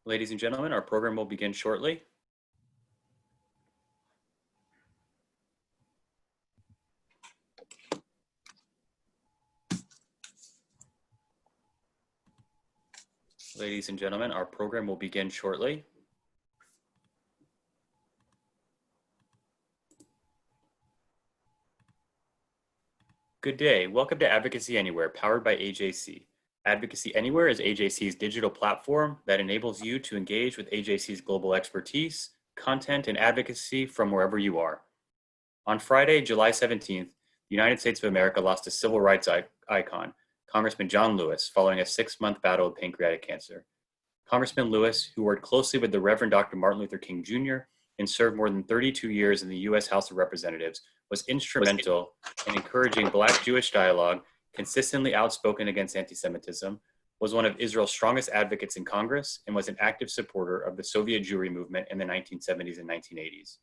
Ladies and gentlemen, our program will begin shortly. Ladies and gentlemen, our program will begin shortly. Good day. Welcome to Advocacy Anywhere, powered by AJC. Advocacy Anywhere is AJC's digital platform that enables you to engage with AJC's global expertise, content, and advocacy from wherever you are. On Friday, July 17th, the United States of America lost a civil rights icon, Congressman John Lewis, following a 6-month battle with pancreatic cancer. Congressman Lewis, who worked closely with the Reverend Dr. Martin Luther King Jr. and served more than 32 years in the U.S. House of Representatives, was instrumental in encouraging Black-Jewish dialogue, consistently outspoken against anti-Semitism, was one of Israel's strongest advocates in Congress, and was an active supporter of the Soviet Jewry movement in the 1970s and 1980s.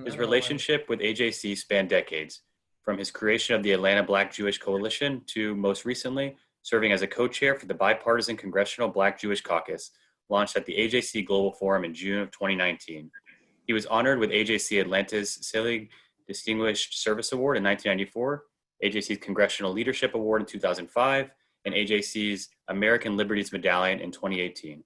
His relationship with AJC spanned decades, from his creation of the Atlanta Black-Jewish Coalition to, most recently, serving as a co-chair for the bipartisan Congressional Black-Jewish Caucus, launched at the AJC Global Forum in June of 2019. He was honored with AJC Atlanta's Selig Distinguished Service Award in 1994, AJC's Congressional Leadership Award in 2005, and AJC's American Liberties Medallion in 2018.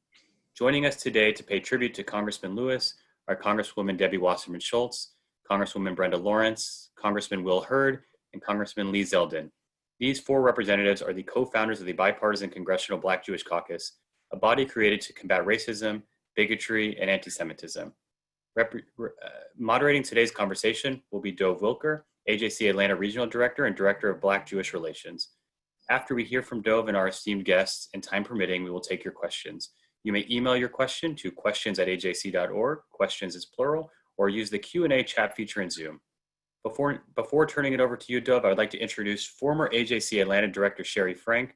Joining us today to pay tribute to Congressman Lewis are Congresswoman Debbie Wasserman Schultz, Congresswoman Brenda Lawrence, Congressman Will Hurd, and Congressman Lee Zeldin. These 4 representatives are the co-founders of the bipartisan Congressional Black-Jewish Caucus, a body created to combat racism, bigotry, and anti-Semitism. Moderating today's conversation will be Dov Wilker, AJC Atlanta Regional Director and Director of Black-Jewish Relations. After we hear from Dov and our esteemed guests, and time permitting, we will take your questions. You may email your question to questions@ajc.org, questions is plural, or use the Q&A chat feature in Zoom. Before turning it over to you, Dov, I would like to introduce former AJC Atlanta Director Sherry Frank,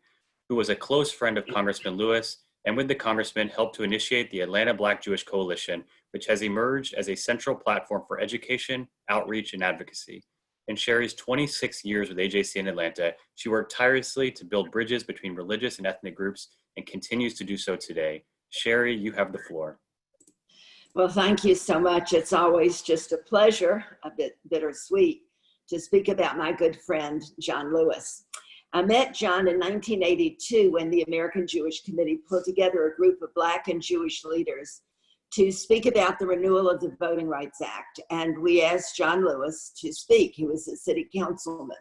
who was a close friend of Congressman Lewis, and with the Congressman helped to initiate the Atlanta Black-Jewish Coalition, which has emerged as a central platform for education, outreach, and advocacy. In Sherry's 26 years with AJC in Atlanta, she worked tirelessly to build bridges between religious and ethnic groups and continues to do so today. Sherry, you have the floor. Well, thank you so much. It's always just a pleasure, a bit bittersweet, to speak about my good friend, John Lewis. I met John in 1982 when the American Jewish Committee put together a group of Black and Jewish leaders to speak about the renewal of the Voting Rights Act. And we asked John Lewis to speak. He was a city councilman.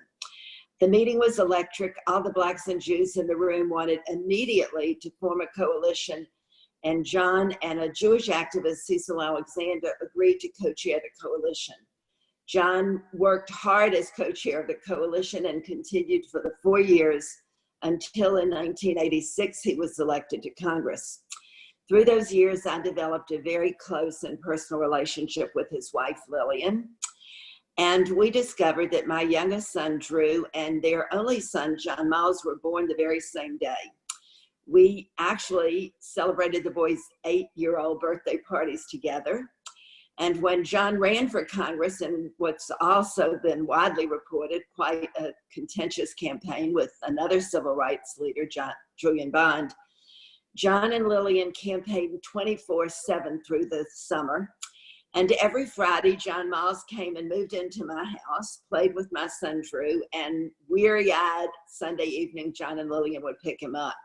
The meeting was electric. All the Blacks and Jews in the room wanted immediately to form a coalition, and John and a Jewish activist, Cecil Alexander, agreed to co-chair the coalition. John worked hard as co-chair of the coalition and continued for the 4 years until in 1986 he was elected to Congress. Through those years, I developed a very close and personal relationship with his wife, Lillian. And we discovered that my youngest son, Drew, and their only son, John Miles, were born the very same day. We actually celebrated the boys' 8-year-old birthday parties together. And when John ran for Congress, in what's also been widely reported, quite a contentious campaign with another civil rights leader, Julian Bond, John and Lillian campaigned 24/7 through the summer. And every Friday, John Miles came and moved into my house, played with my son, Drew, and weary-eyed Sunday evening, John and Lillian would pick him up.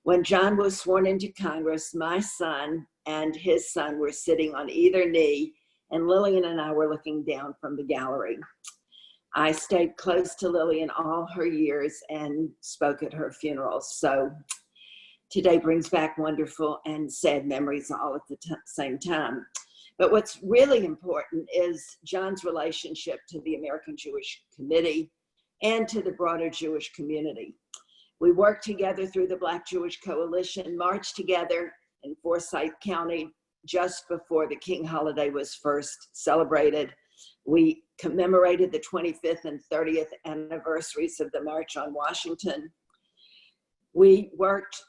When John was sworn into Congress, my son and his son were sitting on either knee, and Lillian and I were looking down from the gallery. I stayed close to Lillian all her years and spoke at her funerals. So today brings back wonderful and sad memories all at the same time. But what's really important is John's relationship to the American Jewish Committee and to the broader Jewish community. We worked together through the Black-Jewish Coalition, marched together in Forsyth County just before the King holiday was first celebrated. We commemorated the 25th and 30th anniversaries of the March on Washington. We worked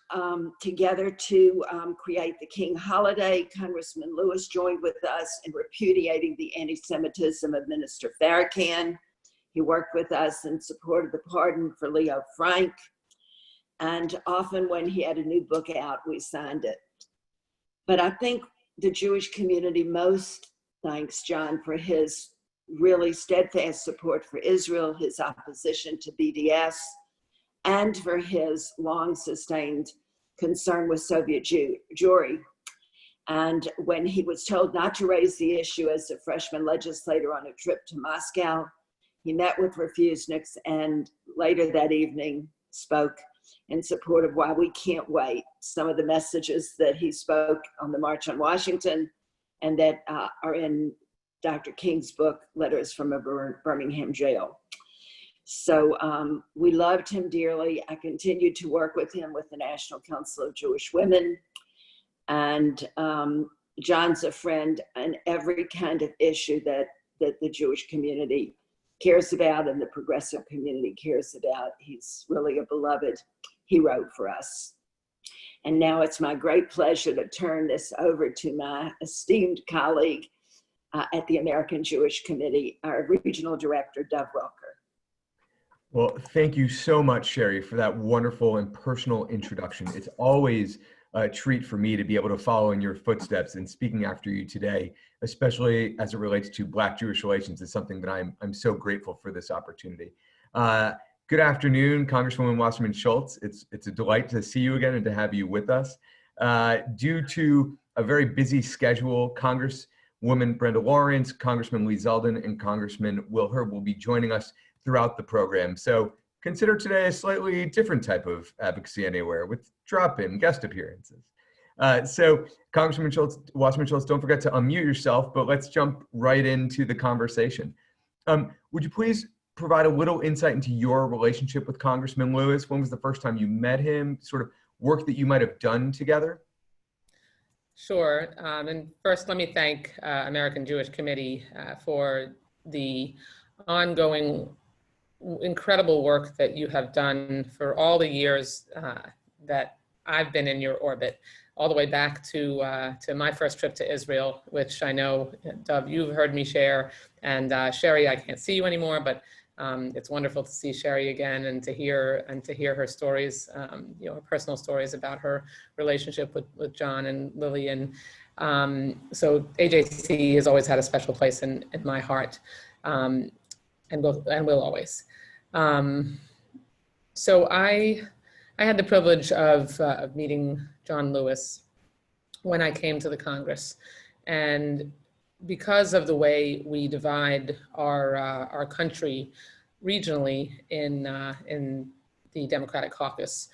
together to create the King holiday. Congressman Lewis joined with us in repudiating the anti-Semitism of Minister Farrakhan. He worked with us in support of the pardon for Leo Frank. And often when he had a new book out, we signed it. But I think the Jewish community most thanks John for his really steadfast support for Israel, his opposition to BDS, and for his long sustained concern with Soviet Jewry. And when he was told not to raise the issue as a freshman legislator on a trip to Moscow, he met with refuseniks and later that evening spoke in support of Why We Can't Wait, some of the messages that he spoke on the March on Washington and that are in Dr. King's book, Letters from a Birmingham Jail. So we loved him dearly. I continued to work with him with the National Council of Jewish Women. And John's a friend on every kind of issue that the Jewish community cares about and the progressive community cares about. He's really a beloved hero for us. And now it's my great pleasure to turn this over to my esteemed colleague at the American Jewish Committee, our Regional Director, Dov Welker. Well, thank you so much, Sherry, for that wonderful and personal introduction. It's always a treat for me to be able to follow in your footsteps, and speaking after you today, especially as it relates to Black-Jewish relations, is something that I'm so grateful for this opportunity. Good afternoon, Congresswoman Wasserman Schultz. It's a delight to see you again and to have you with us. Due to a very busy schedule, Congresswoman Brenda Lawrence, Congressman Lee Zeldin, and Congressman Will Herb will be joining us throughout the program. So consider today a slightly different type of Advocacy Anywhere with drop-in guest appearances. So Congressman Schultz, Wasserman Schultz, don't forget to unmute yourself, but let's jump right into the conversation. Would you please provide a little insight into your relationship with Congressman Lewis? When was the first time you met him, sort of work that you might have done together? Sure. And first, let me thank American Jewish Committee for the ongoing incredible work that you have done for all the years that I've been in your orbit, all the way back to my first trip to Israel, which I know, Dov, you've heard me share, and Sherry, I can't see you anymore, but it's wonderful to see Sherry again and to hear her stories, her personal stories about her relationship with John and Lily. And so AJC has always had a special place in my heart, and will always. So I had the privilege of meeting John Lewis when I came to the Congress, and because of the way we divide our country regionally in the Democratic Caucus,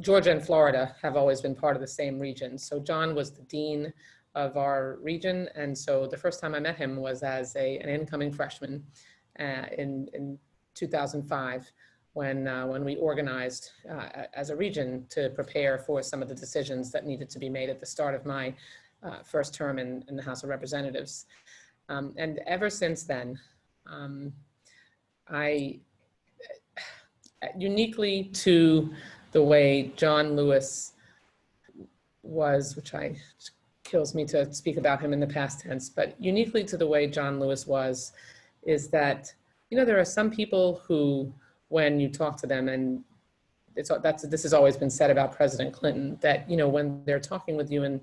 Georgia and Florida have always been part of the same region. So John was the dean of our region, and so the first time I met him was as an incoming freshman in 2005, when we organized as a region to prepare for some of the decisions that needed to be made at the start of my first term in the House of Representatives. And ever since then, I, uniquely to the way John Lewis was, which kills me to speak about him in the past tense, but uniquely to the way John Lewis was, is that, there are some people who, when you talk to them, and this has always been said about President Clinton, that, when they're talking with you and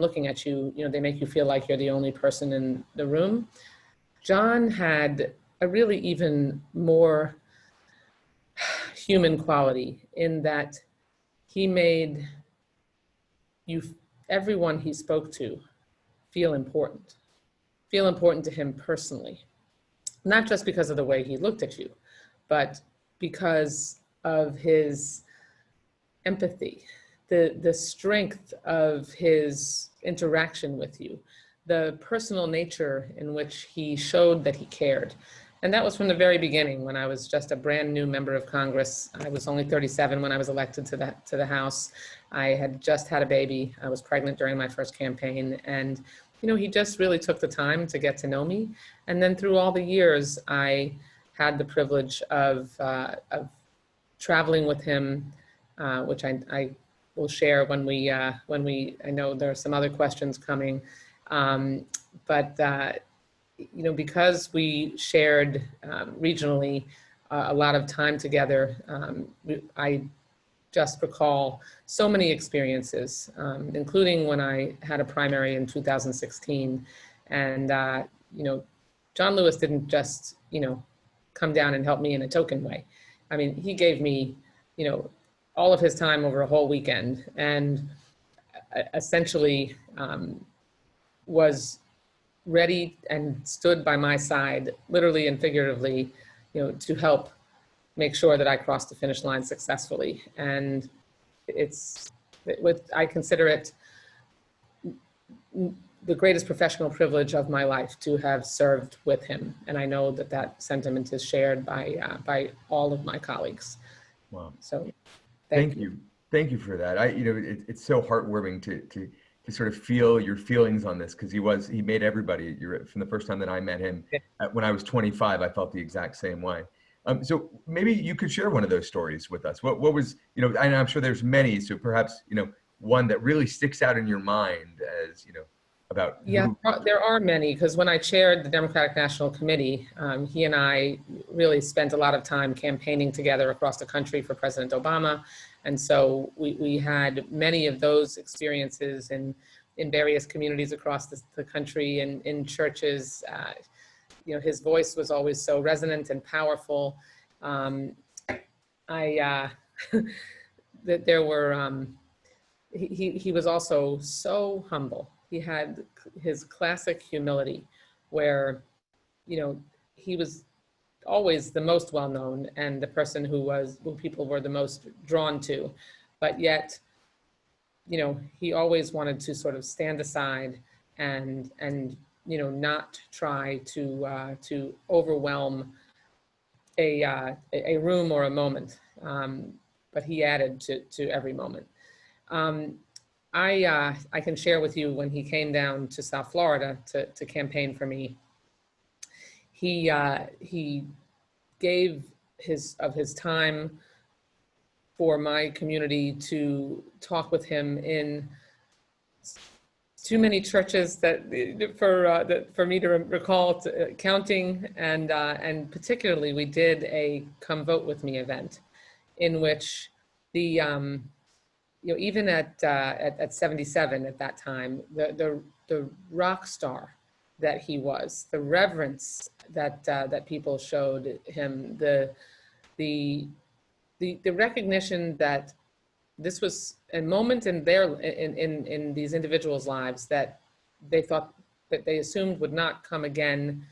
looking at you, they make you feel like you're the only person in the room. John had a really even more human quality in that he made everyone he spoke to feel important to him personally. Not just because of the way he looked at you, but because of his empathy, the strength of his interaction with you, the personal nature in which he showed that he cared. And that was from the very beginning, when I was just a brand new member of Congress. I was only 37 when I was elected to the House. I had just had a baby. I was pregnant during my first campaign. And he just really took the time to get to know me. And then through all the years, I had the privilege of traveling with him, which I will share when I know there are some other questions coming. Because we shared regionally a lot of time together, I just recall so many experiences, including when I had a primary in 2016. And, you know, John Lewis didn't just, you know, come down and help me in a token way. I mean, he gave me, you know, all of his time over a whole weekend, and essentially was ready and stood by my side, literally and figuratively, you know, to help make sure that I crossed the finish line successfully. And I consider it the greatest professional privilege of my life to have served with him. And I know that that sentiment is shared by all of my colleagues. Wow. So thank you. Thank you for that. You know, it's so heartwarming to sort of feel your feelings on this, because he made everybody, from the first time that I met him, when I was 25, I felt the exact same way. So maybe you could share one of those stories with us. What was, you know, and I'm sure there's many, so perhaps, you know, one that really sticks out in your mind as, you know, about. Yeah, there are many, because when I chaired the Democratic National Committee, he and I really spent a lot of time campaigning together across the country for President Obama. And so we had many of those experiences in various communities across the country and in churches. You know, his voice was always so resonant and powerful. That there were, he was also so humble. He had his classic humility where, you know, he was always the most well-known and the person who people were the most drawn to, but yet, you know, he always wanted to sort of stand aside and you know, not try to overwhelm a room or a moment, but he added to every moment. I can share with you when he came down to South Florida to campaign for me. He gave of his time for my community to talk with him in too many churches for me to recall counting, and particularly we did a Come Vote With Me event in which you know, even at 77 at that time, the rock star that he was, the reverence that people showed him, the recognition that this was a moment in these individuals' lives that they thought, that they assumed would not come again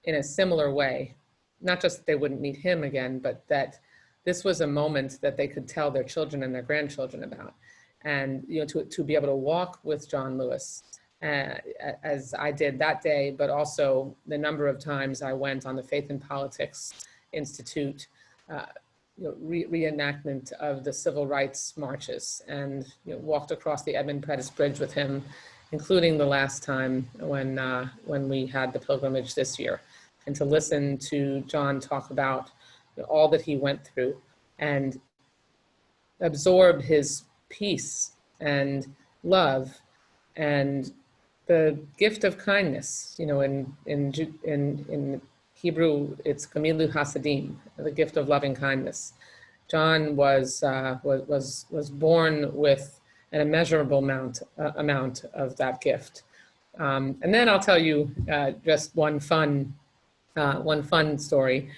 in a similar way. Not just that they wouldn't meet him again, but that this was a moment that they could tell their children and their grandchildren about. And, you know, to be able to walk with John Lewis, as I did that day, but also the number of times I went on the Faith and Politics Institute you know, reenactment of the civil rights marches, and, you know, walked across the Edmund Pettus Bridge with him, including the last time when we had the pilgrimage this year, and to listen to John talk about, you know, all that he went through and absorb his peace and love and the gift of kindness. You know, in Hebrew, it's Gamilu Hasadim, the gift of loving kindness. John was born with an immeasurable amount of that gift. And then I'll tell you just one fun story.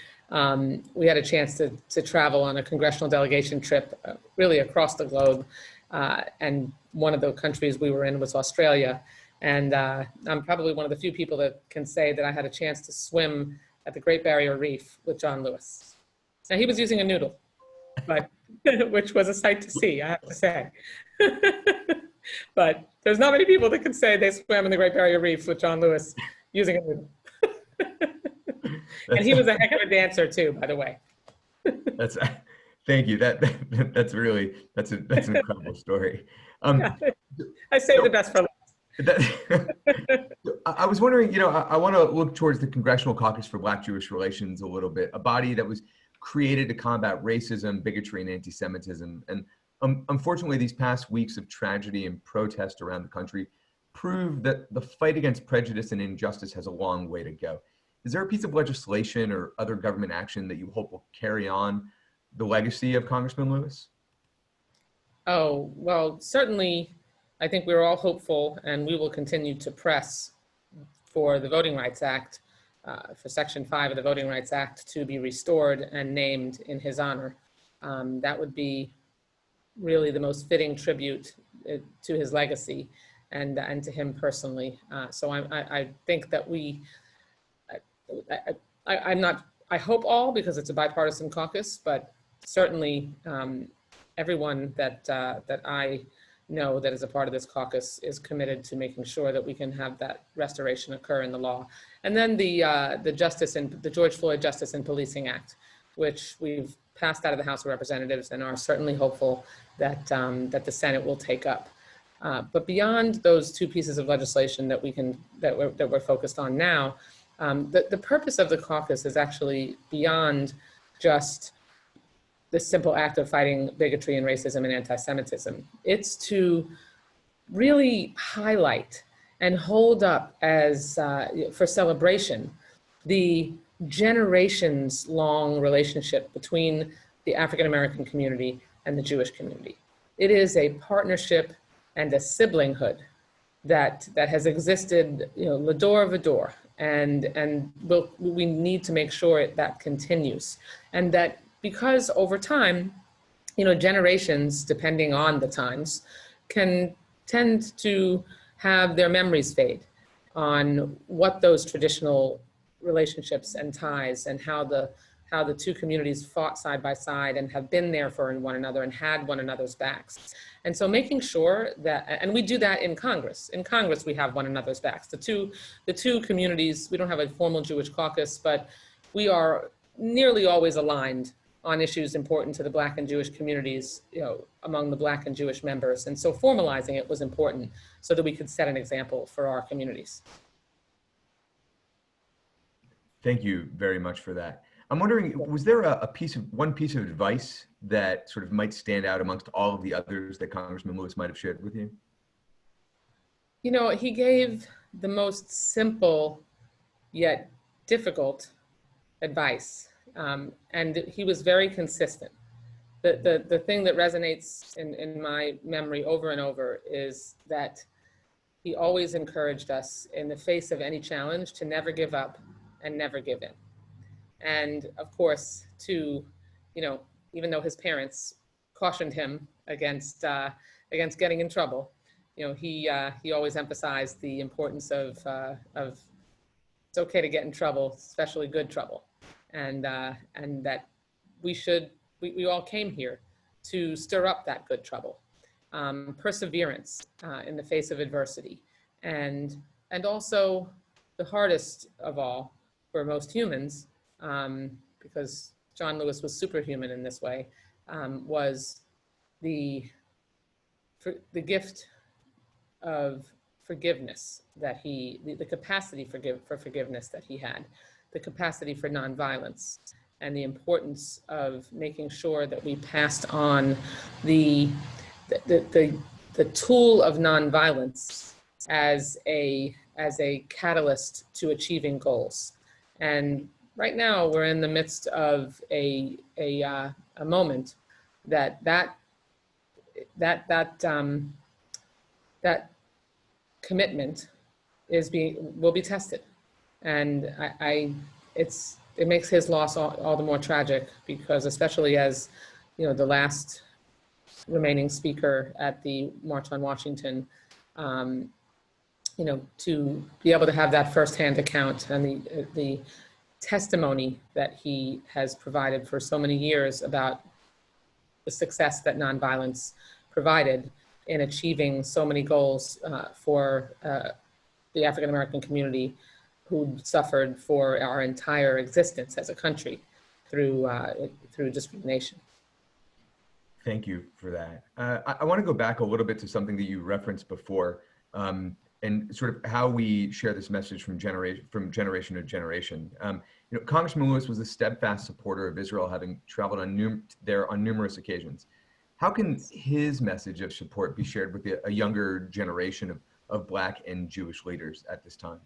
We had a chance to travel on a congressional delegation trip, really across the globe, and one of the countries we were in was Australia. And I'm probably one of the few people that can say that I had a chance to swim at the Great Barrier Reef with John Lewis. Now, he was using a noodle, but which was a sight to see, I have to say. But there's not many people that can say they swam in the Great Barrier Reef with John Lewis using a noodle. And he was a heck of a dancer too, by the way. Thank you. That's an incredible story. I saved the best for last. I was wondering, you know, I want to look towards the Congressional Caucus for Black-Jewish Relations a little bit, a body that was created to combat racism, bigotry, and anti-Semitism. And unfortunately, these past weeks of tragedy and protest around the country prove that the fight against prejudice and injustice has a long way to go. Is there a piece of legislation or other government action that you hope will carry on the legacy of Congressman Lewis? Oh, well, certainly, I think we're all hopeful, and we will continue to press for the Voting Rights Act, for Section 5 of the Voting Rights Act to be restored and named in his honor. That would be really the most fitting tribute to his legacy and to him personally. So I think that I hope all, because it's a bipartisan caucus, but certainly everyone that I know that is a part of this caucus is committed to making sure that we can have that restoration occur in the law. And then the George Floyd Justice in Policing Act, which we've passed out of the House of Representatives and are certainly hopeful that the Senate will take up. But beyond those two pieces of legislation that we're focused on now, the purpose of the caucus is actually beyond just the simple act of fighting bigotry and racism and anti-Semitism. It's to really highlight and hold up as for celebration the generations-long relationship between the African-American community and the Jewish community. It is a partnership and a siblinghood that has existed, l'adore v'adore, and we need to make sure that continues, and that because over time, generations, depending on the times, can tend to have their memories fade on what those traditional relationships and ties and how the two communities fought side by side and have been there for one another and had one another's backs. And so making sure that, and we do that in Congress. In Congress, we have one another's backs. The two communities, we don't have a formal Jewish caucus, but we are nearly always aligned on issues important to the Black and Jewish communities, among the Black and Jewish members. And so formalizing it was important so that we could set an example for our communities. Thank you very much for that. I'm wondering, was there one piece of advice that sort of might stand out amongst all of the others that Congressman Lewis might have shared with you? He gave the most simple yet difficult advice. And he was very consistent. The thing that resonates in my memory over and over is that he always encouraged us in the face of any challenge to never give up and never give in. And of course, even though his parents cautioned him against getting in trouble, he always emphasized the importance of it's okay to get in trouble, especially good trouble. And that we all came here to stir up that good trouble, perseverance in the face of adversity, and also the hardest of all for most humans, because John Lewis was superhuman in this way, was the gift of forgiveness that the capacity for forgiveness that he had, the capacity for nonviolence, and the importance of making sure that we passed on the tool of nonviolence as a catalyst to achieving goals. And right now we're in the midst of a moment that commitment will be tested. And it makes his loss all the more tragic, because especially as the last remaining speaker at the March on Washington, to be able to have that firsthand account and the testimony that he has provided for so many years about the success that nonviolence provided in achieving so many goals for the African American community who suffered for our entire existence as a country through discrimination. Thank you for that. I want to go back a little bit to something that you referenced before, and sort of how we share this message from generation to generation. Congressman Lewis was a steadfast supporter of Israel, having traveled there on numerous occasions. How can his message of support be shared with a younger generation of Black and Jewish leaders at this time?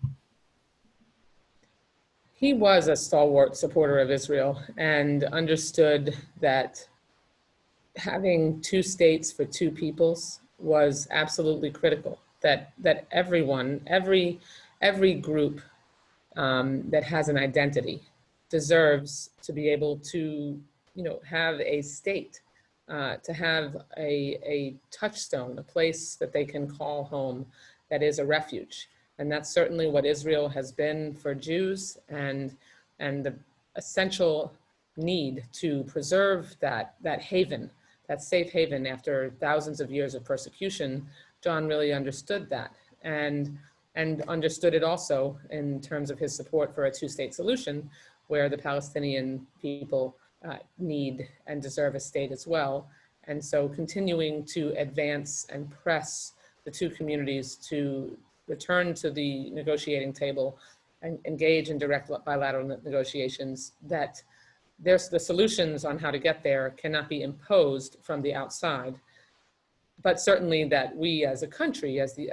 He was a stalwart supporter of Israel and understood that having two states for two peoples was absolutely critical. That everyone, every group that has an identity deserves to be able to, have a state, to have a touchstone, a place that they can call home, that is a refuge. And that's certainly what Israel has been for Jews, and the essential need to preserve that haven, that safe haven after thousands of years of persecution. John really understood that, and understood it also in terms of his support for a two-state solution, where the Palestinian people need and deserve a state as well. And so continuing to advance and press the two communities to return to the negotiating table and engage in direct bilateral negotiations, that the solutions on how to get there cannot be imposed from the outside, but certainly that we as a country, as the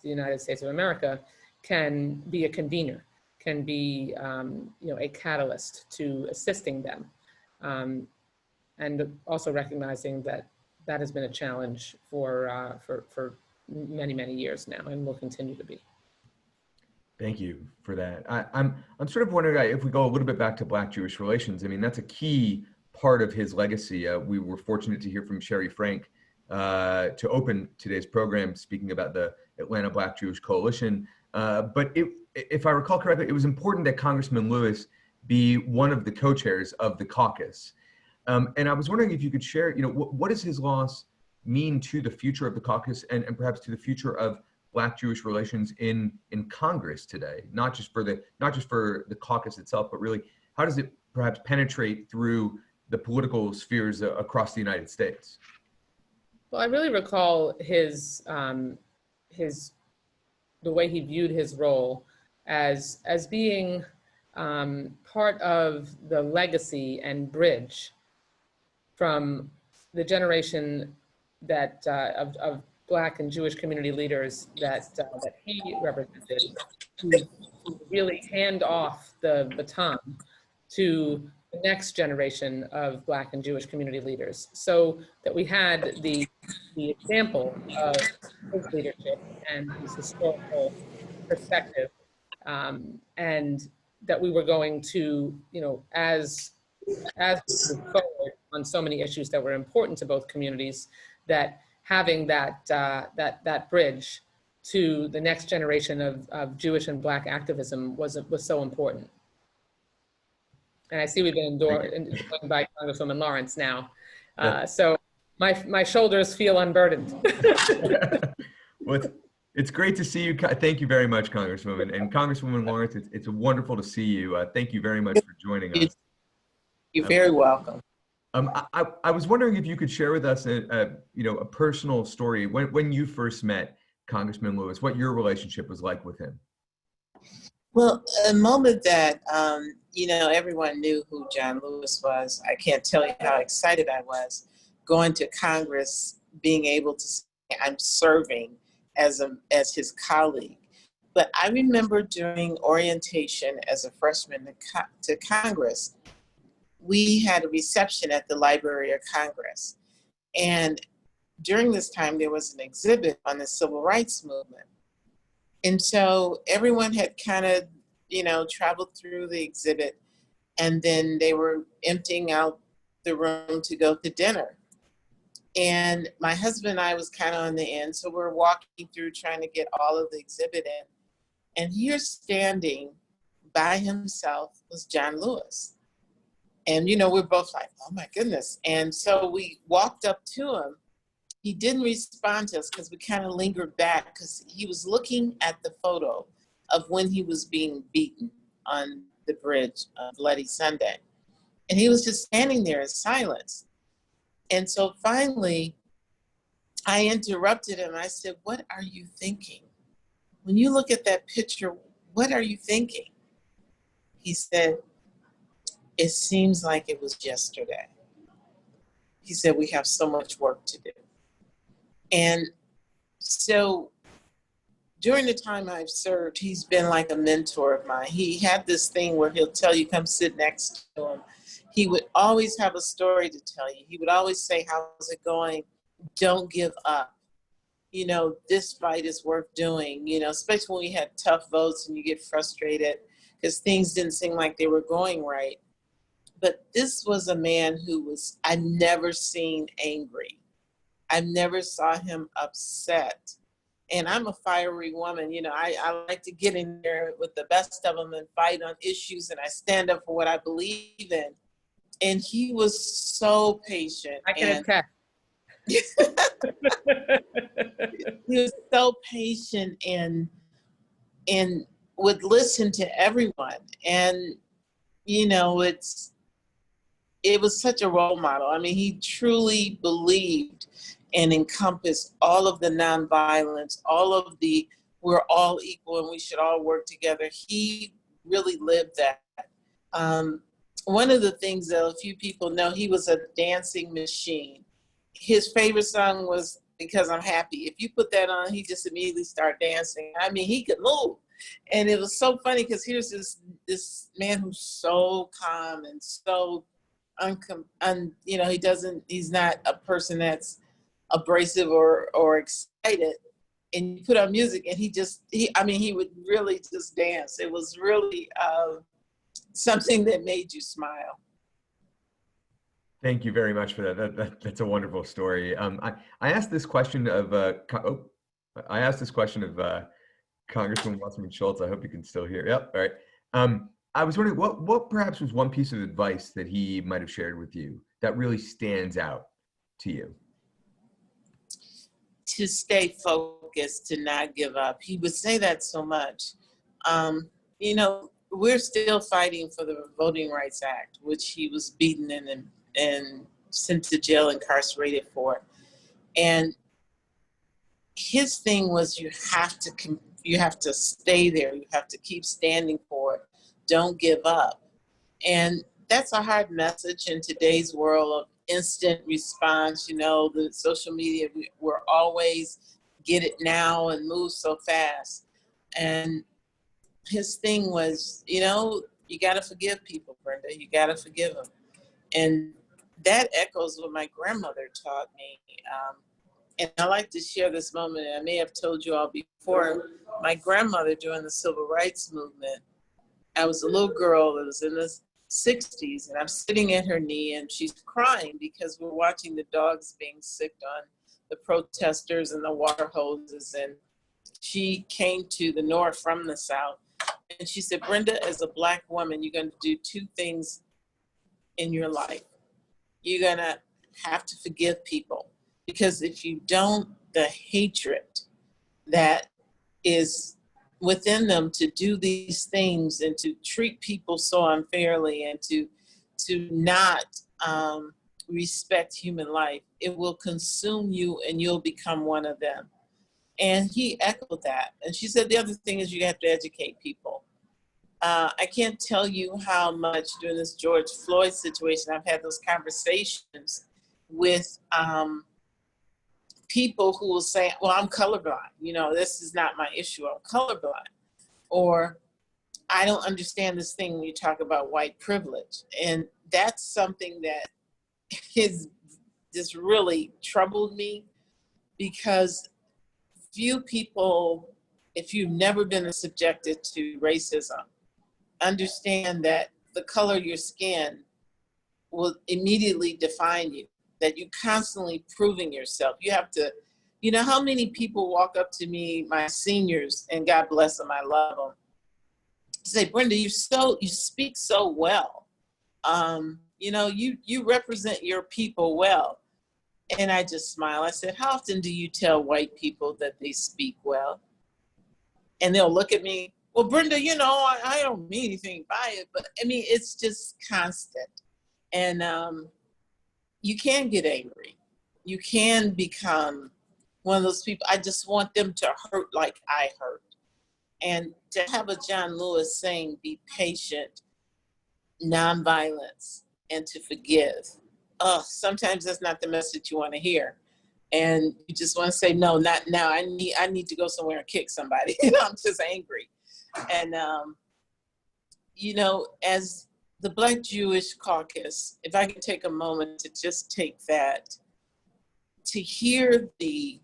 United States of America, can be a convener, can be a catalyst to assisting them, and also recognizing that has been a challenge for many, many years now, and will continue to be. Thank you for that. I'm sort of wondering if we go a little bit back to Black-Jewish relations. I mean, that's a key part of his legacy. We were fortunate to hear from Sherry Frank to open today's program, speaking about the Atlanta Black-Jewish Coalition. But if I recall correctly, it was important that Congressman Lewis be one of the co-chairs of the caucus. And I was wondering if you could share, what does his loss mean to the future of the caucus, and perhaps to the future of Black-Jewish relations in Congress today, not just for the caucus itself, but really how does it perhaps penetrate through the political spheres across the United States? Well, I really recall the way he viewed his role as being part of the legacy and bridge from the generation that of Black and Jewish community leaders that he represented, to really hand off the baton to the next generation of Black and Jewish community leaders, so that we had the example of his leadership and his historical perspective, and that we were going to, as we move forward on so many issues that were important to both communities, that having that bridge to the next generation of Jewish and Black activism was so important. And I see we've been joined by Congresswoman Lawrence now, so my shoulders feel unburdened. Well, it's great to see you. Thank you very much, Congresswoman. And Congresswoman Lawrence, it's wonderful to see you. Thank you very much for joining us. You're very welcome. I was wondering if you could share with us a personal story when you first met Congressman Lewis, what your relationship was like with him. Well, a moment that, everyone knew who John Lewis was. I can't tell you how excited I was going to Congress, being able to say I'm serving as his colleague. But I remember during orientation as a freshman to Congress, we had a reception at the Library of Congress. And during this time, there was an exhibit on the civil rights movement. And so everyone had kind of, traveled through the exhibit, and then they were emptying out the room to go to dinner. And my husband and I was kind of on the end, so we're walking through trying to get all of the exhibit in. And here standing by himself was John Lewis. And, we're both like, oh my goodness. And so we walked up to him. He didn't respond to us because we kind of lingered back, because he was looking at the photo of when he was being beaten on the bridge of Bloody Sunday. And he was just standing there in silence. And so finally, I interrupted him. I said, what are you thinking? When you look at that picture, what are you thinking? He said, it seems like it was yesterday. He said, we have so much work to do. And so during the time I've served, he's been like a mentor of mine. He had this thing where he'll tell you, come sit next to him. he would always have a story to tell you. He would always say, how's it going? Don't give up. You know, this fight is worth doing, you know, especially when we had tough votes and you get frustrated because things didn't seem like they were going right. But this was a man who was, I never seen angry. I never saw him upset. And I'm a fiery woman, you know, I like to get in there with the best of them and fight on issues, and I stand up for what I believe in. And he was so patient. I can attest. He was so patient and would listen to everyone. And, you know, it was such a role model. I mean, he truly believed and encompassed all of the nonviolence, all of the, we're all equal and we should all work together. He really lived that. One of the things that a few people know, he was a dancing machine. His favorite song was Because I'm Happy. If you put that on, he just immediately started dancing. I mean, he could move. And it was so funny because here's this man who's so calm and so, you know, he's not a person that's abrasive or excited. And you put on music and he would really just dance. It was really something that made you smile. Thank you very much for that. That's a wonderful story. I asked this question of Congressman Schultz. I hope you can still hear. Yep. All right. I was wondering what perhaps was one piece of advice that he might have shared with you that really stands out to you. To stay focused, to not give up. He would say that so much. You know, we're still fighting for the Voting Rights Act, which he was beaten and sent to jail, incarcerated for. And his thing was you have to stay there. You have to keep standing for it. Don't give up. And that's a hard message in today's world of instant response. You know, the social media, we're always get it now and move so fast. And his thing was, you know, you got to forgive people, Brenda. You got to forgive them. And that echoes what my grandmother taught me. And I like to share this moment, and I may have told you all before. My grandmother, during the Civil Rights Movement, I was a little girl that was in the 60s, and I'm sitting at her knee, and she's crying because we're watching the dogs being sicked on the protesters and the water hoses. And she came to the North from the South, and she said, Brenda, as a Black woman, you're going to do two things in your life. You're going to have to forgive people, because if you don't, the hatred that is within them to do these things and to treat people so unfairly and to not respect human life, it will consume you and you'll become one of them. And he echoed that. And she said the other thing is you have to educate people. I can't tell you how much during this George Floyd situation, I've had those conversations with people who will say, well, I'm colorblind. You know, this is not my issue. I'm colorblind. Or I don't understand this thing when you talk about white privilege. And that's something that has just really troubled me, because few people, if you've never been subjected to racism, understand that the color of your skin will immediately define you, that you're constantly proving yourself. You have to, you know, how many people walk up to me, my seniors, and God bless them, I love them, say, Brenda, you speak so well. You know, you represent your people well. And I just smile. I said, how often do you tell white people that they speak well? And they'll look at me, well, Brenda, you know, I don't mean anything by it, but I mean, it's just constant. And you can get angry. You can become one of those people, I just want them to hurt like I hurt. And to have a John Lewis saying, be patient, nonviolence, and to forgive. Sometimes that's not the message you want to hear. And you just want to say, no, not now. I need to go somewhere and kick somebody. You know, I'm just angry. And, you know, as the Black-Jewish Caucus, if I could take a moment to just take that, to hear the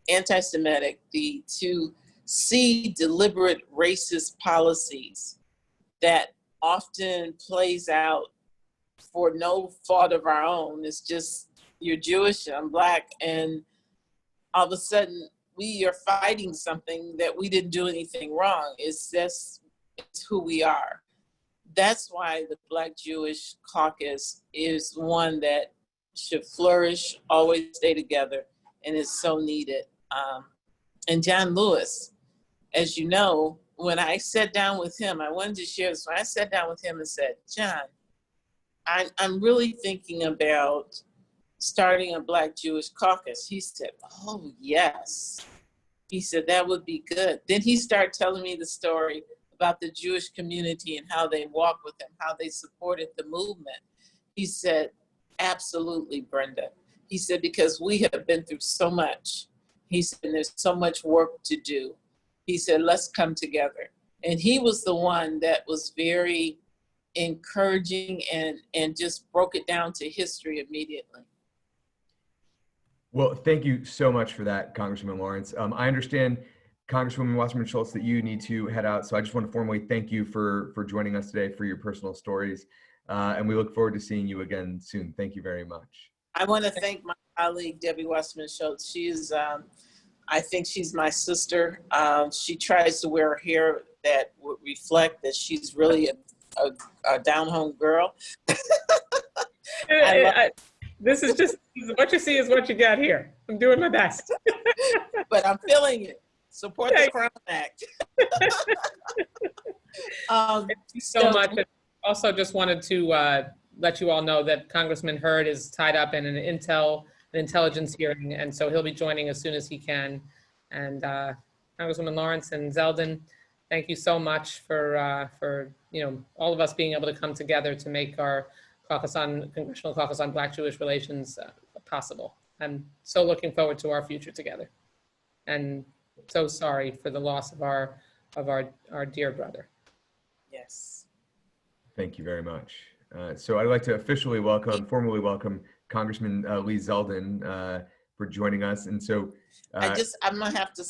anti-Semitic, to see deliberate racist policies that often plays out for no fault of our own. It's just, you're Jewish, I'm Black, and all of a sudden we are fighting something that we didn't do anything wrong. It's just, it's who we are. That's why the Black-Jewish Caucus is one that should flourish, always stay together, and is so needed. And John Lewis, as you know, when I sat down with him, I wanted to share this. When I sat down with him and said, John, I'm really thinking about starting a Black-Jewish caucus. He said, oh, yes. He said, that would be good. Then he started telling me the story about the Jewish community and how they walked with him, how they supported the movement. He said, absolutely, Brenda. He said, because we have been through so much. He said, there's so much work to do. He said, let's come together. And he was the one that was very encouraging and just broke it down to history immediately. Well, thank you so much for that, Congresswoman Lawrence. I understand, Congresswoman Wasserman Schultz, that you need to head out. So I just want to formally thank you for joining us today, for your personal stories. And we look forward to seeing you again soon. Thank you very much. I want to thank my colleague, Debbie Wasserman Schultz. She's, I think she's my sister. She tries to wear hair that would reflect that she's really a down-home girl. This is just, what you see is what you got here. I'm doing my best. But I'm feeling it. Support the Crown Act. Thank you so much. And also just wanted to let you all know that Congressman Hurd is tied up in an intelligence hearing, and so he'll be joining as soon as he can. And Congresswoman Lawrence and Zeldin, thank you so much for all of us being able to come together to make our Congressional Caucus on Black-Jewish Relations possible. I'm so looking forward to our future together, and so sorry for the loss of our dear brother. Yes. Thank you very much. So I'd like to formally welcome Congressman Lee Zeldin for joining us. And so I'm gonna have to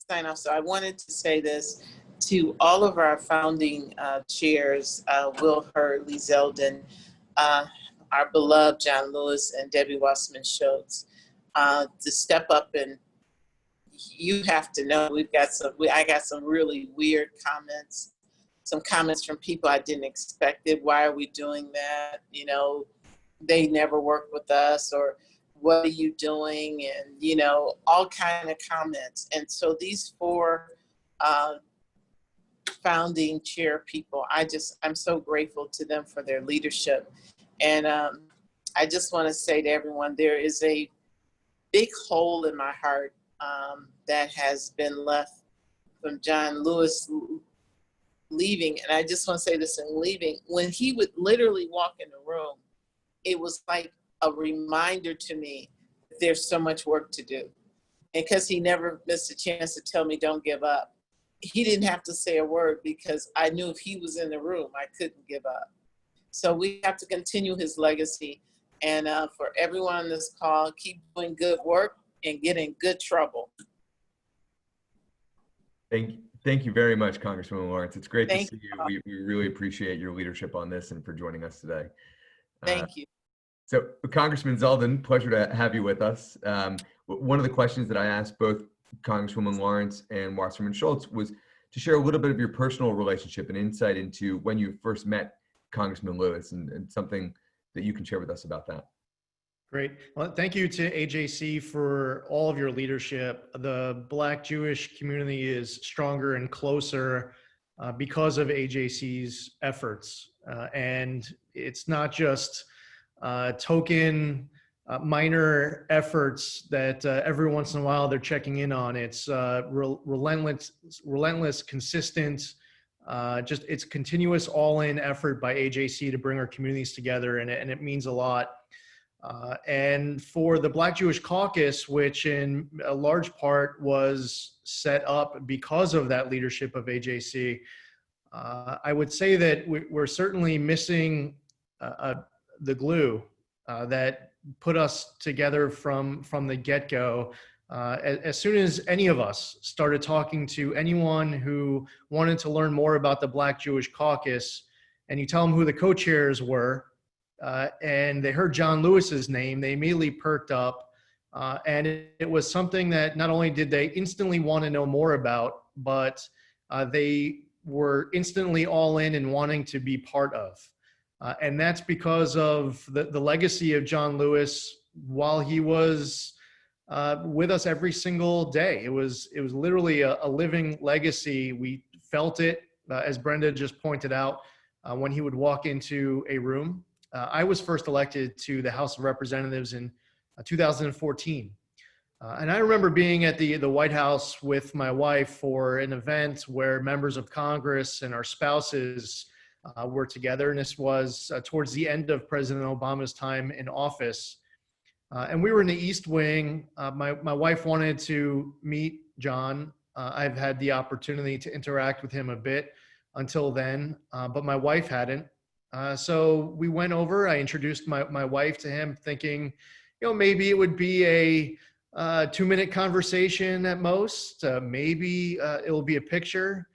sign off. So I wanted to say this to all of our founding chairs, Will Hurd, Lee Zeldin, our beloved John Lewis, and Debbie Wasserman Schultz, to step up. And you have to know, I got some really weird comments, some comments from people I didn't expect it. Why are we doing that? You know, they never worked with us, or what are you doing? And, all kind of comments. And so these four founding chair people, I'm so grateful to them for their leadership. And I just want to say to everyone, there is a big hole in my heart that has been left from John Lewis leaving. And I just want to say this, in leaving, when he would literally walk in the room, it was like a reminder to me that there's so much work to do. And because he never missed a chance to tell me, don't give up, he didn't have to say a word, because I knew if he was in the room, I couldn't give up. So we have to continue his legacy. And for everyone on this call, keep doing good work and get in good trouble. Thank you very much, Congresswoman Lawrence. It's great to see you. We really appreciate your leadership on this and for joining us today. Thank you. So, Congressman Zeldin, pleasure to have you with us. One of the questions that I asked both Congresswoman Lawrence and Wasserman Schultz was to share a little bit of your personal relationship and insight into when you first met Congressman Lewis, and something that you can share with us about that. Great. Well, thank you to AJC for all of your leadership. The Black-Jewish community is stronger and closer because of AJC's efforts. And it's not just token minor efforts that every once in a while they're checking in on. It's relentless, consistent, it's continuous all-in effort by AJC to bring our communities together, and it means a lot. And for the Black-Jewish Caucus, which in a large part was set up because of that leadership of AJC, I would say that we're certainly missing the glue that put us together from the get-go. As soon as any of us started talking to anyone who wanted to learn more about the Black-Jewish Caucus, and you tell them who the co-chairs were, and they heard John Lewis's name, they immediately perked up. And it was something that not only did they instantly want to know more about, but they were instantly all in and wanting to be part of. And that's because of the legacy of John Lewis while he was with us every single day. It was literally a living legacy. We felt it, as Brenda just pointed out, when he would walk into a room. I was first elected to the House of Representatives in 2014. And I remember being at the White House with my wife for an event where members of Congress and our spouses were together. And this was towards the end of President Obama's time in office. And we were in the East Wing. My wife wanted to meet John. I've had the opportunity to interact with him a bit until then, but my wife hadn't. So we went over, I introduced my wife to him thinking, maybe it would be a 2-minute conversation at most. Maybe it'll be a picture.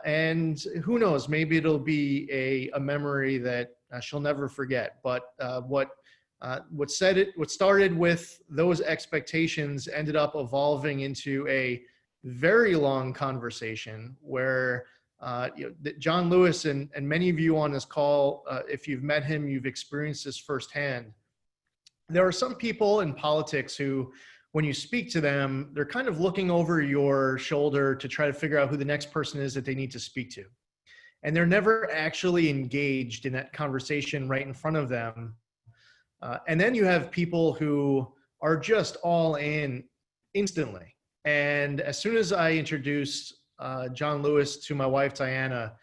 And who knows, maybe it'll be a memory that she'll never forget. But what started with those expectations ended up evolving into a very long conversation where John Lewis and many of you on this call, if you've met him, you've experienced this firsthand. There are some people in politics who, when you speak to them, they're kind of looking over your shoulder to try to figure out who the next person is that they need to speak to. And they're never actually engaged in that conversation right in front of them. And then you have people who are just all in instantly. And as soon as I introduced John Lewis to my wife, Diana,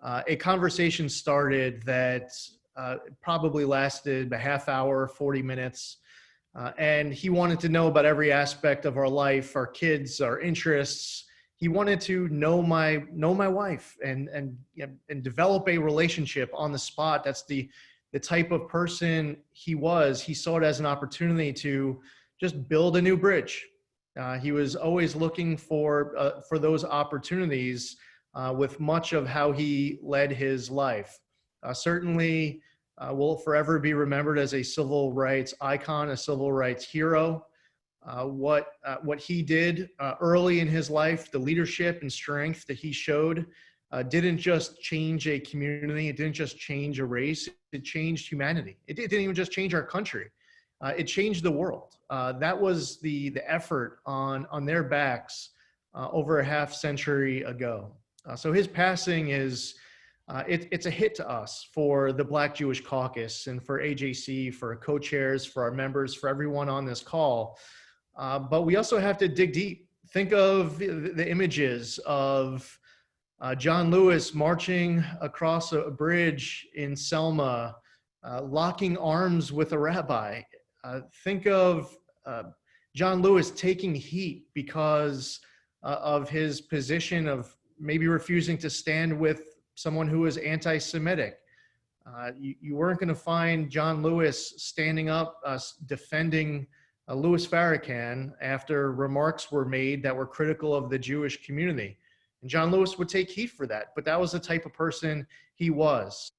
a conversation started that probably lasted a half hour, 40 minutes. And he wanted to know about every aspect of our life, our kids, our interests. He wanted to know my wife and develop a relationship on the spot. That's the type of person he was. He saw it as an opportunity to just build a new bridge. He was always looking for those opportunities with much of how he led his life. Certainly will forever be remembered as a civil rights icon, a civil rights hero. What he did early in his life, the leadership and strength that he showed, didn't just change a community. It didn't just change a race. It changed humanity. It didn't even just change our country. It changed the world. That was the effort on their backs over a half century ago. So his passing is, it's a hit to us for the Black-Jewish Caucus and for AJC, for co-chairs, for our members, for everyone on this call. But we also have to dig deep. Think of the images of John Lewis marching across a bridge in Selma, locking arms with a rabbi. Think of John Lewis taking heat because of his position of maybe refusing to stand with someone who was anti-Semitic. You weren't going to find John Lewis standing up defending Louis Farrakhan after remarks were made that were critical of the Jewish community. And John Lewis would take heat for that, but that was the type of person he was.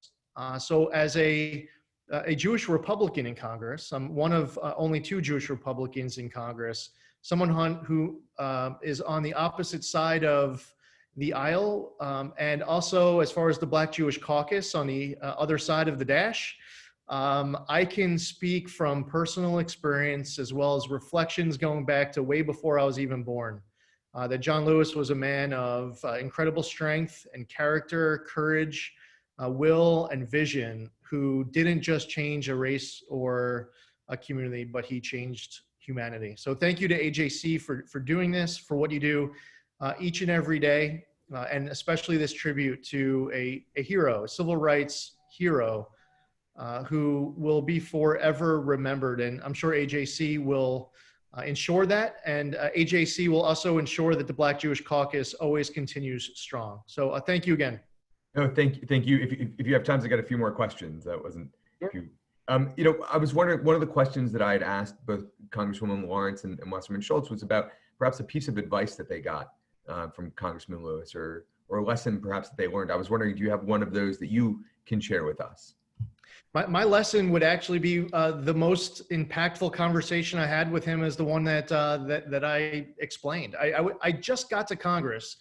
So as a Jewish Republican in Congress, I'm one of only 2 Jewish Republicans in Congress, someone who is on the opposite side of the aisle, and also as far as the Black-Jewish Caucus on the other side of the dash. I can speak from personal experience as well as reflections going back to way before I was even born, that John Lewis was a man of incredible strength and character, courage, will, and vision, who didn't just change a race or a community, but he changed humanity. So thank you to AJC for doing this, for what you do each and every day, and especially this tribute to a hero, a civil rights hero, who will be forever remembered. And I'm sure AJC will ensure that, and AJC will also ensure that the Black-Jewish Caucus always continues strong. So thank you again. No, thank you. If you have time, I got a few more questions. That wasn't. Sure. If you, you know, I was wondering, one of the questions that I had asked both Congresswoman Lawrence and Wasserman Schultz was about perhaps a piece of advice that they got from Congressman Lewis, or a lesson perhaps that they learned. I was wondering, do you have one of those that you can share with us? My lesson would actually be the most impactful conversation I had with him is the one that I explained. I just got to Congress,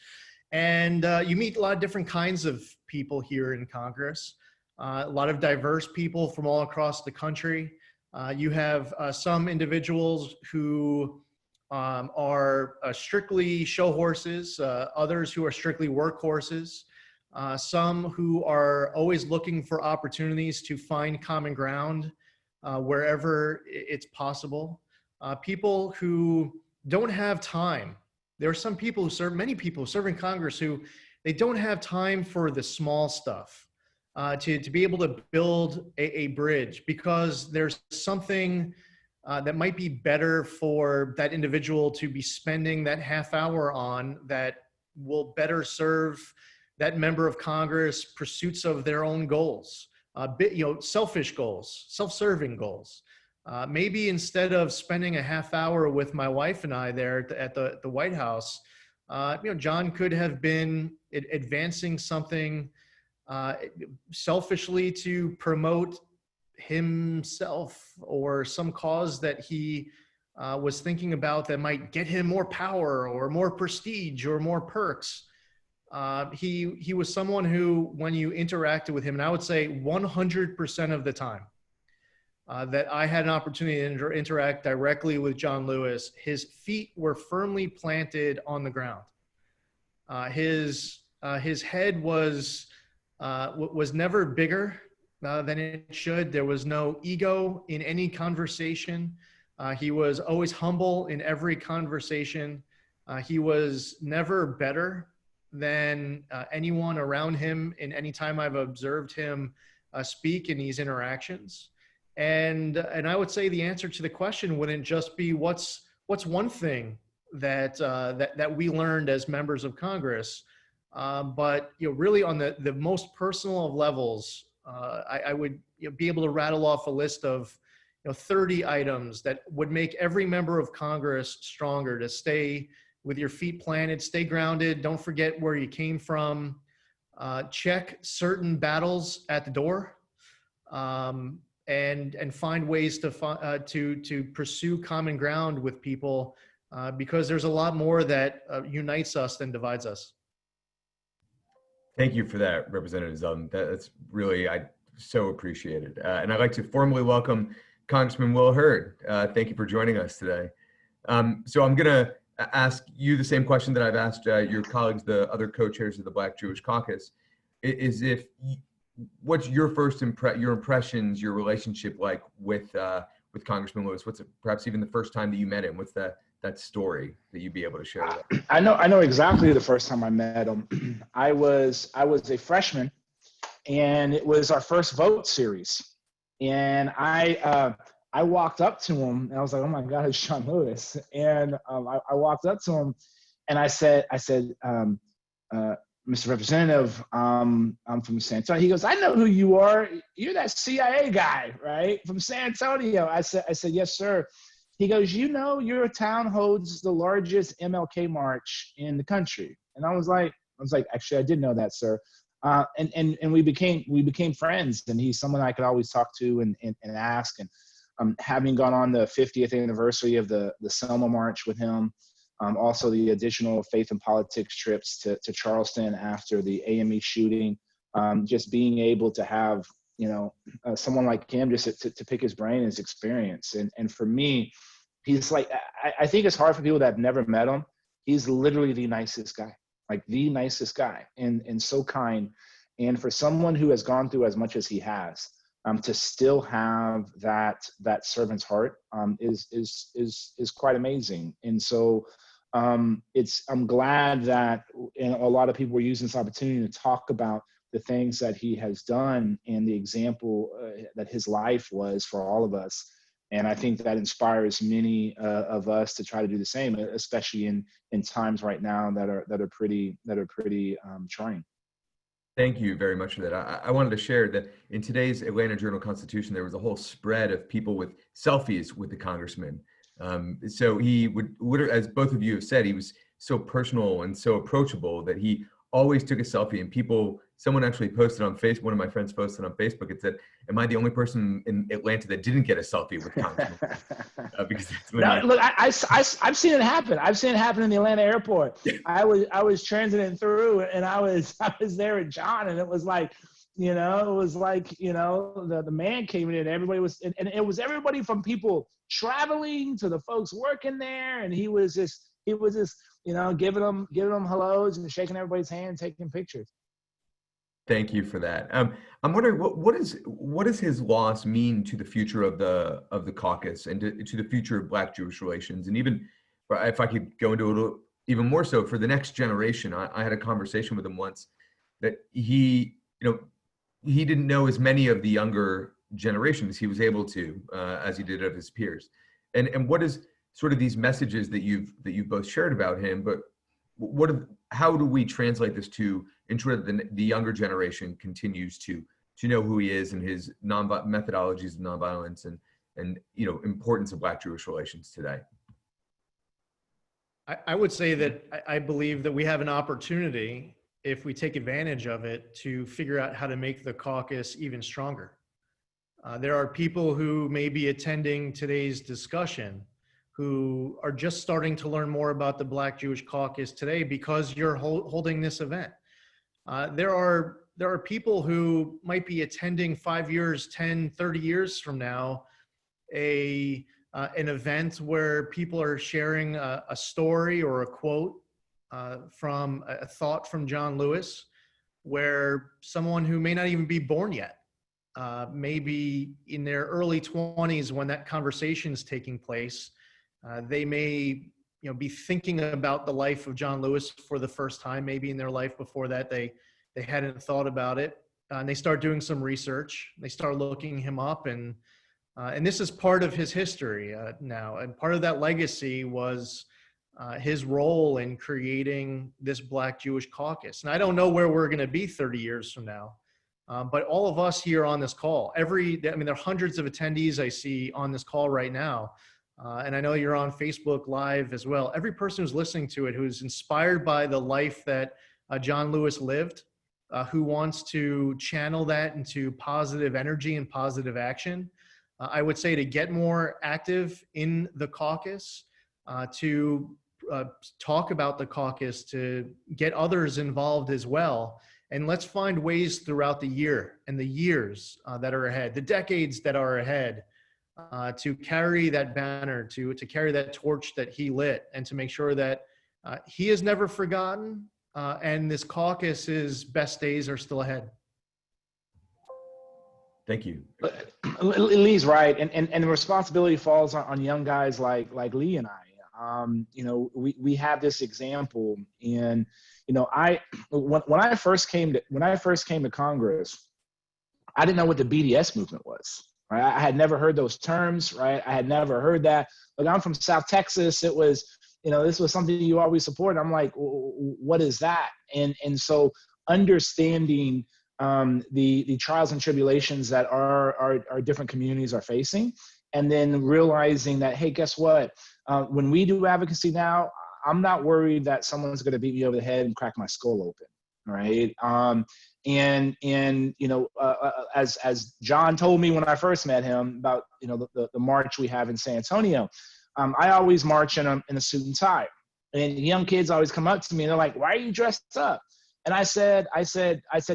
and you meet a lot of different kinds of people here in Congress, a lot of diverse people from all across the country. You have some individuals who are strictly show horses, others who are strictly workhorses. Some who are always looking for opportunities to find common ground wherever it's possible. People who don't have time. There are some people who serve, many people who serve in Congress who they don't have time for the small stuff, to be able to build a bridge because there's something that might be better for that individual to be spending that half hour on that will better serve that member of Congress' pursuits of their own goals, selfish goals, self-serving goals. Maybe instead of spending a half hour with my wife and I there at the White House, John could have been advancing something selfishly to promote himself or some cause that he was thinking about that might get him more power or more prestige or more perks. He was someone who, when you interacted with him, and I would say 100% of the time that I had an opportunity to interact directly with John Lewis, his feet were firmly planted on the ground. His head was never bigger than it should. There was no ego in any conversation. He was always humble in every conversation. He was never better than anyone around him in any time I've observed him speak in these interactions. And I would say the answer to the question wouldn't just be what's one thing that we learned as members of Congress, but really on the most personal of levels, I would be able to rattle off a list of 30 items that would make every member of Congress stronger, to stay with your feet planted, stay grounded, don't forget where you came from, check certain battles at the door, and find ways to pursue common ground with people, because there's a lot more that unites us than divides us. Thank you for that, Representative Zeldin. That's really, I so appreciate it. And I'd like to formally welcome Congressman Will Hurd. Thank you for joining us today. So I'm gonna ask you the same question that I've asked your colleagues, the other co-chairs of the Black-Jewish Caucus, what's your your impressions, your relationship like with Congressman Lewis? What's perhaps even the first time that you met him? What's that story that you'd be able to share with us? I know exactly the first time I met him. I was a freshman, and it was our first vote series, and I walked up to him and I was like, oh my God, it's John Lewis. And I walked up to him and I said, Mr. Representative, I'm from San Antonio. He goes, I know who you are. You're that CIA guy, right? From San Antonio. I said, yes, sir. He goes, your town holds the largest MLK march in the country. And I was like, actually, I did know that, sir. And we became friends, and he's someone I could always talk to and ask. And having gone on the 50th anniversary of the Selma March with him, also the additional faith and politics trips to Charleston after the AME shooting, just being able to have, someone like him just to pick his brain, his experience. And for me, he's like, I think it's hard for people that have never met him. He's literally the nicest guy, like the nicest guy, and so kind. And for someone who has gone through as much as he has, to still have that servant's heart is quite amazing. And so I'm glad that a lot of people were using this opportunity to talk about the things that he has done and the example that his life was for all of us. And I think that inspires many of us to try to do the same, especially in times right now that are pretty trying. Thank you very much for that. I wanted to share that in today's Atlanta Journal-Constitution, there was a whole spread of people with selfies with the congressman. So he would, as both of you have said, he was so personal and so approachable that he always took a selfie, and someone actually posted on Facebook, one of my friends posted on Facebook, it said, am I the only person in Atlanta that didn't get a selfie with Congressman? Because that's when Look, I've seen it happen. I've seen it happen in the Atlanta airport. I was transiting through, and I was there with John, and it was like, the man came in, and everybody was, and it was everybody from people traveling to the folks working there, and he was just giving them hellos and shaking everybody's hand, taking pictures. Thank you for that. I'm wondering what does his loss mean to the future of the caucus and to the future of Black-Jewish relations, and even if I could go into a little even more so for the next generation. I had a conversation with him once that he didn't know as many of the younger generations he was able to as he did of his peers, and what is sort of these messages that you've both shared about him, but how do we translate this to ensure that the younger generation continues to know who he is and his methodologies of nonviolence and importance of Black-Jewish relations today? I would say that I believe that we have an opportunity, if we take advantage of it, to figure out how to make the caucus even stronger. There are people who may be attending today's discussion who are just starting to learn more about the Black-Jewish Caucus today because you're holding this event. There are people who might be attending 5 years, 10, 30 years from now, an event where people are sharing a story or a quote from a thought from John Lewis, where someone who may not even be born yet, maybe in their early 20s when that conversation is taking place, they may be thinking about the life of John Lewis for the first time. Maybe in their life before that they hadn't thought about it, and they start doing some research. They start looking him up, and this is part of his history now. And part of that legacy was his role in creating this Black-Jewish Caucus. And I don't know where we're going to be 30 years from now, but all of us here on this call, there are hundreds of attendees I see on this call right now. And I know you're on Facebook Live as well. Every person who's listening to it, who's inspired by the life that John Lewis lived, who wants to channel that into positive energy and positive action, I would say to get more active in the caucus, to talk about the caucus, to get others involved as well. And let's find ways throughout the year and the years that are ahead, the decades that are ahead, to carry that banner, to carry that torch that he lit, and to make sure that he is never forgotten, and this caucus's best days are still ahead. Thank you. Lee's right, and the responsibility falls on young guys like Lee and I. We have this example, and when I first came to Congress, I didn't know what the BDS movement was. Right? I had never heard those terms, right? I had never heard that. But I'm from South Texas. It was, this was something you always supported. I'm like, what is that? And so understanding the trials and tribulations that our different communities are facing, and then realizing that, hey, guess what? When we do advocacy now, I'm not worried that someone's going to beat me over the head and crack my skull open, right? As John told me when I first met him about the march we have in San Antonio, I always march in a suit and tie, and young kids always come up to me and they're like, "Why are you dressed up?" And I said,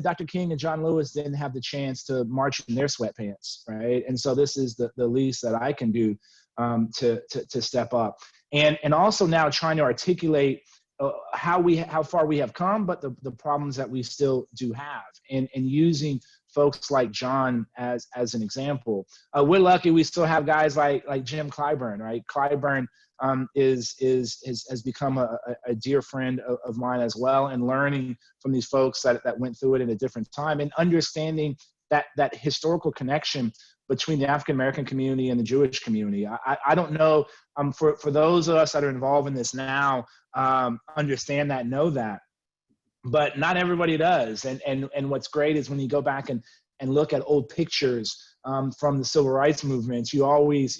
Dr. King and John Lewis didn't have the chance to march in their sweatpants, right? And so this is the least that I can do to step up, and also now trying to articulate how far we have come, but the problems that we still do have, and using folks like John as an example. We're lucky we still have guys like Jim Clyburn, right? Clyburn has become a dear friend of mine as well, and learning from these folks that went through it in a different time, and understanding that historical connection between the African American community and the Jewish community. I don't know, for those of us that are involved in this now, understand that, know that. but not everybody does. And what's great is when you go back and look at old pictures from the civil rights movements, you always,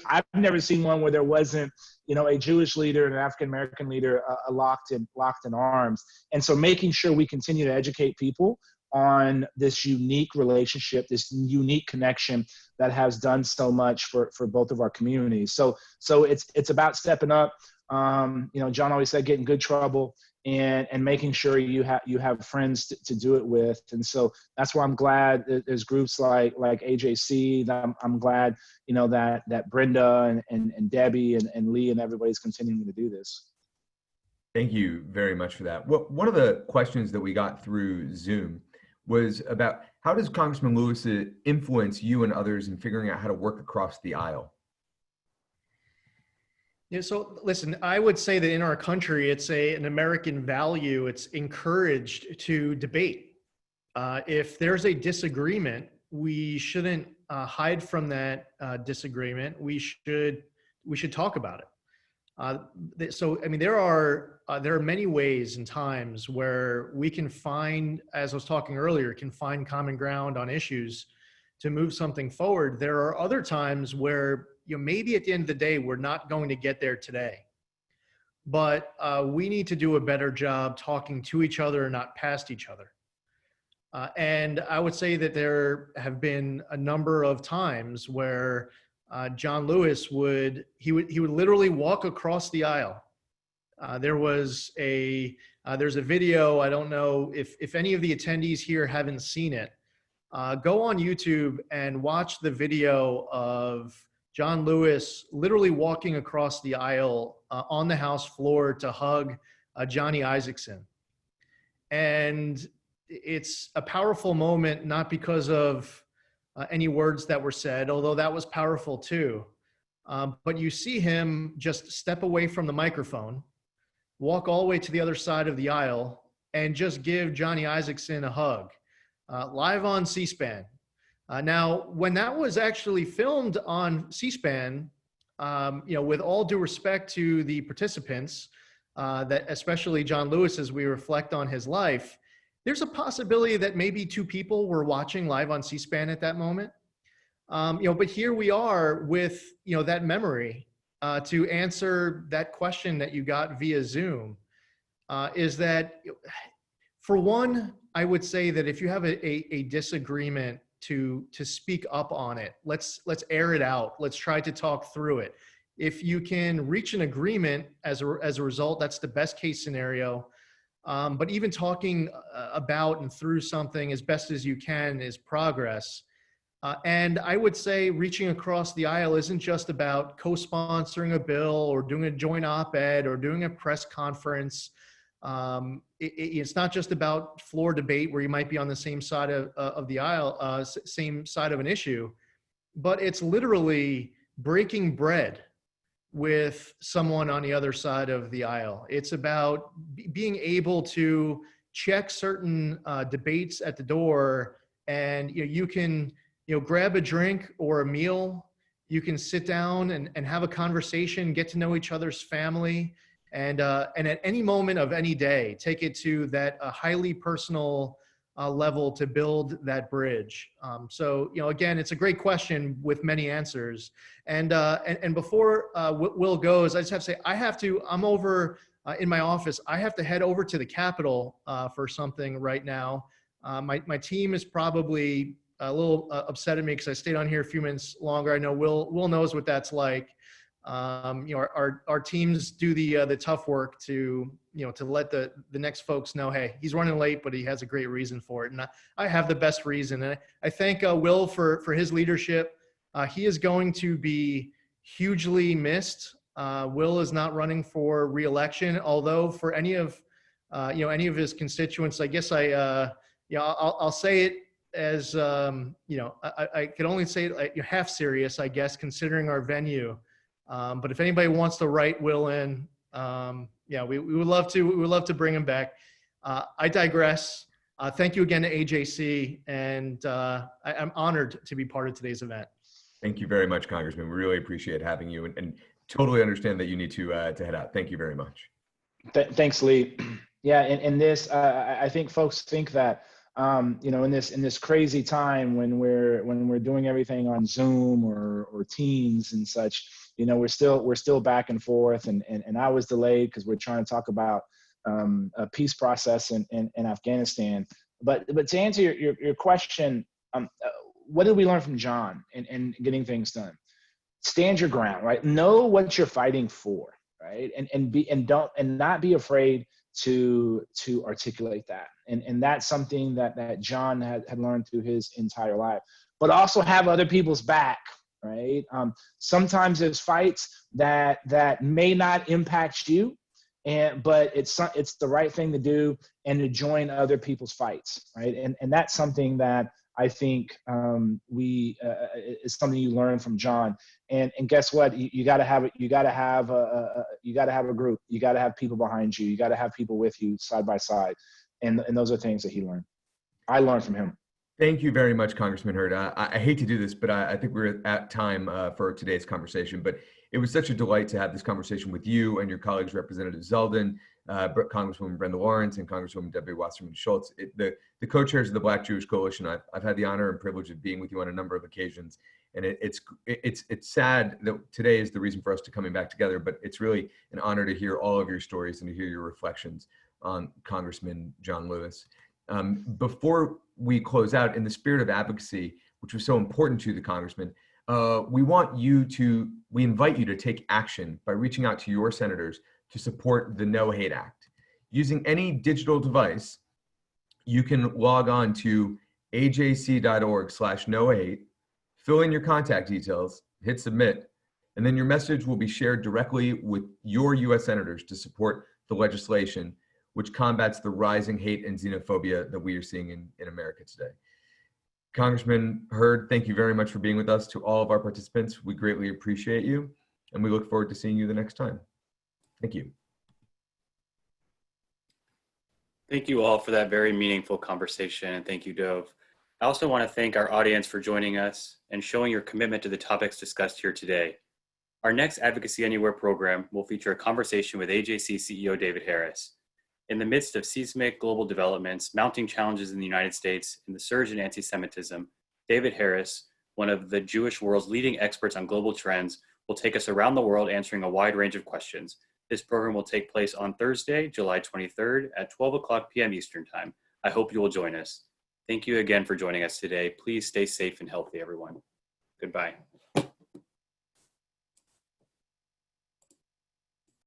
I've never seen one where there wasn't, a Jewish leader and an African-American leader locked in arms. And so making sure we continue to educate people on this unique relationship, this unique connection that has done so much for both of our communities. So it's about stepping up. John always said, get in good trouble and making sure you have friends to do it with. And so that's why I'm glad that there's groups like AJC. I'm glad, that Brenda and Debbie and Lee and everybody's continuing to do this. Thank you very much for that. Well, one of the questions that we got through Zoom was about how does Congressman Lewis influence you and others in figuring out how to work across the aisle? Yeah, so listen, I would say that in our country, it's an American value. It's encouraged to debate. If there's a disagreement, we shouldn't hide from that disagreement. We should talk about it. So, I mean, there are many ways and times where we can find, as I was talking earlier, can find common ground on issues to move something forward. There are other times where, maybe at the end of the day, we're not going to get there today, but we need to do a better job talking to each other and not past each other. And I would say that there have been a number of times where John Lewis would literally walk across the aisle. There's a video. I don't know if any of the attendees here haven't seen it. Go on YouTube and watch the video of John Lewis literally walking across the aisle on the House floor to hug Johnny Isakson. And it's a powerful moment, not because of any words that were said, although that was powerful too. But you see him just step away from the microphone, walk all the way to the other side of the aisle, and just give Johnny Isakson a hug, live on C-SPAN. Now, when that was actually filmed on C-SPAN, with all due respect to the participants, that especially John Lewis, as we reflect on his life, there's a possibility that maybe 2 people were watching live on C-SPAN at that moment. But here we are with, that memory to answer that question that you got via Zoom, is that, for one, I would say that if you have a disagreement, to speak up on it. Let's air it out. Let's try to talk through it. If you can reach an agreement as a result, that's the best case scenario. But even talking about and through something as best as you can is progress. And I would say reaching across the aisle isn't just about co-sponsoring a bill or doing a joint op-ed or doing a press conference. It's not just about floor debate where you might be on the same side of the aisle, same side of an issue, but it's literally breaking bread with someone on the other side of the aisle. It's about being able to check certain debates at the door, and you can grab a drink or a meal. You can sit down and have a conversation, get to know each other's family. And at any moment of any day, take it to that highly personal level to build that bridge. So, again, it's a great question with many answers. And before Will goes, I just have to say, I'm over in my office. I have to head over to the Capitol for something right now. My team is probably a little upset at me because I stayed on here a few minutes longer. I know Will knows what that's like. Our teams do the tough work to let the next folks know, hey, he's running late, but he has a great reason for it. And I have the best reason. And I thank Will for his leadership. He is going to be hugely missed. Will is not running for re-election, although for any of his constituents, I guess I'll say it as, I could only say it like half serious, I guess, considering our venue. But if anybody wants to write Will in, we would love to bring him back. I digress. Thank you again to AJC, and I'm honored to be part of today's event. Thank you very much, Congressman. We really appreciate having you, and totally understand that you need to head out. Thank you very much. Thanks, Lee. Yeah, and this, I think folks think that, you know, in this crazy time when we're doing everything on Zoom or Teams and such, you know, we're still back and forth, and I was delayed because we're trying to talk about a peace process in Afghanistan. But to answer your question, what did we learn from John in getting things done? Stand your ground, right? Know what you're fighting for, right? And not be afraid to articulate that. And that's something that John had learned through his entire life. But also have other people's back, right? Sometimes there's fights that may not impact you, but it's the right thing to do, and to join other people's fights, right? And that's something that I think is something you learn from John. And guess what? You got to have a group. You got to have people behind you. You got to have people with you side by side. And those are things that he learned. I learned from him. Thank you very much, Congressman Hurd. I hate to do this, but I think we're at time for today's conversation. But it was such a delight to have this conversation with you and your colleagues, Representative Zeldin, Congresswoman Brenda Lawrence, and Congresswoman Debbie Wasserman Schultz, the co-chairs of the Black-Jewish Coalition. I've had the honor and privilege of being with you on a number of occasions, and it's sad that today is the reason for us to coming back together. But it's really an honor to hear all of your stories and to hear your reflections on Congressman John Lewis. Before we close out, in the spirit of advocacy, which was so important to the Congressman, we invite you to take action by reaching out to your senators to support the No Hate Act. Using any digital device, you can log on to ajc.org/no-hate, fill in your contact details, hit submit, and then your message will be shared directly with your U.S. senators to support the legislation which combats the rising hate and xenophobia that we are seeing in America today. Congressman Hurd, thank you very much for being with us. To all of our participants, we greatly appreciate you, and we look forward to seeing you the next time. Thank you. Thank you all for that very meaningful conversation, and thank you, Dove. I also want to thank our audience for joining us and showing your commitment to the topics discussed here today. Our next Advocacy Anywhere program will feature a conversation with AJC CEO David Harris. In the midst of seismic global developments, mounting challenges in the United States, and the surge in anti-Semitism, David Harris, one of the Jewish world's leading experts on global trends, will take us around the world answering a wide range of questions. This program will take place on Thursday, July 23rd at 12:00 p.m. Eastern Time. I hope you will join us. Thank you again for joining us today. Please stay safe and healthy, everyone. Goodbye.